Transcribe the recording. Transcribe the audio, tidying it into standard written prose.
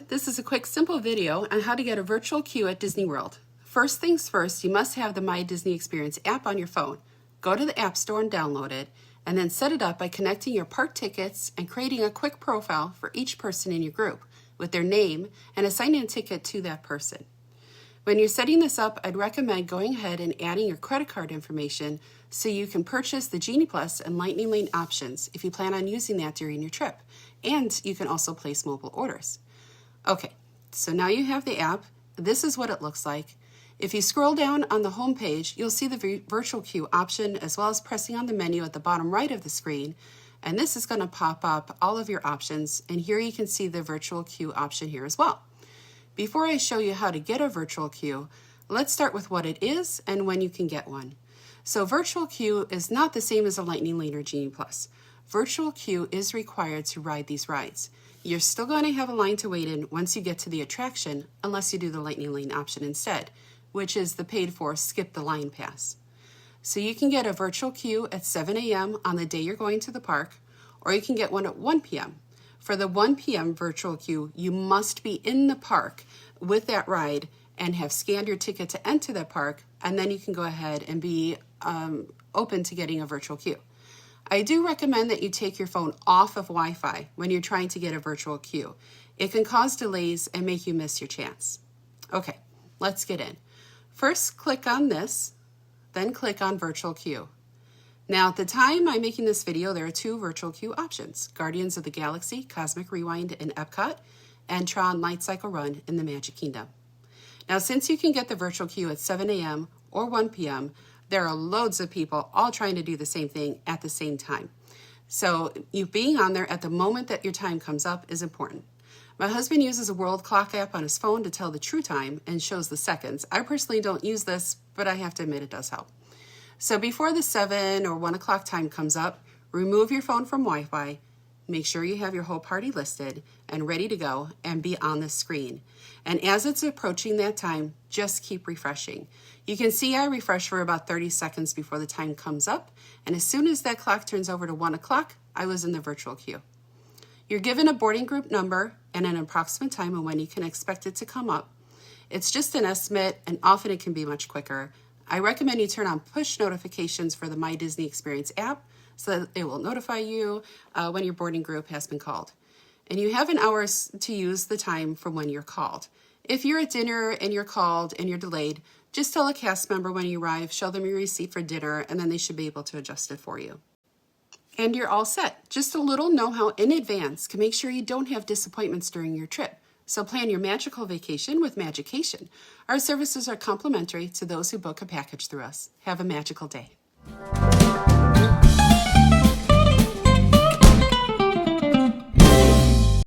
this is a quick simple video on how to get a virtual queue at Disney World. First things first, you must have the My Disney Experience app on your phone. Go to the App Store and download it, and then set it up by connecting your park tickets and creating a quick profile for each person in your group with their name and assigning a ticket to that person. When you're setting this up, I'd recommend going ahead and adding your credit card information so you can purchase the Genie Plus and Lightning Lane options if you plan on using that during your trip. And you can also place mobile orders. Okay, so now you have the app. This is what it looks like. If you scroll down on the home page, you'll see the virtual queue option as well as pressing on the menu at the bottom right of the screen. And this is going to pop up all of your options. And here you can see the virtual queue option here as well. Before I show you how to get a virtual queue, let's start with what it is and when you can get one. So virtual queue is not the same as a Lightning Lane or Genie Plus. Virtual queue is required to ride these rides. You're still going to have a line to wait in once you get to the attraction, unless you do the Lightning Lane option instead, which is the paid for skip the line pass. So you can get a virtual queue at 7 a.m. on the day you're going to the park, or you can get one at 1 p.m. For the 1 p.m. virtual queue, you must be in the park with that ride and have scanned your ticket to enter the park, and then you can go ahead and be open to getting a virtual queue. I do recommend that you take your phone off of Wi-Fi when you're trying to get a virtual queue. It can cause delays and make you miss your chance. Okay, let's get in. First, click on this, then click on virtual queue. Now, at the time I'm making this video, there are two virtual queue options: Guardians of the Galaxy, Cosmic Rewind in Epcot, and Tron Light Cycle Run in the Magic Kingdom. Now, since you can get the virtual queue at 7 a.m. or 1 p.m., there are loads of people all trying to do the same thing at the same time. So you being on there at the moment that your time comes up is important. My husband uses a world clock app on his phone to tell the true time and shows the seconds. I personally don't use this, but I have to admit it does help. So before the 7 or 1 o'clock time comes up, remove your phone from Wi-Fi, make sure you have your whole party listed and ready to go and be on the screen. And as it's approaching that time, just keep refreshing. You can see I refresh for about 30 seconds before the time comes up, and as soon as that clock turns over to 1 o'clock, I was in the virtual queue. You're given a boarding group number and an approximate time of when you can expect it to come up. It's just an estimate, and often it can be much quicker. I recommend you turn on push notifications for the My Disney Experience app so that it will notify you when your boarding group has been called. And you have an hour to use the time from when you're called. If you're at dinner and you're called and you're delayed, just tell a cast member when you arrive, show them your receipt for dinner, and then they should be able to adjust it for you. And you're all set. Just a little know-how in advance can make sure you don't have disappointments during your trip. So plan your magical vacation with Magication. Our services are complimentary to those who book a package through us. Have a magical day.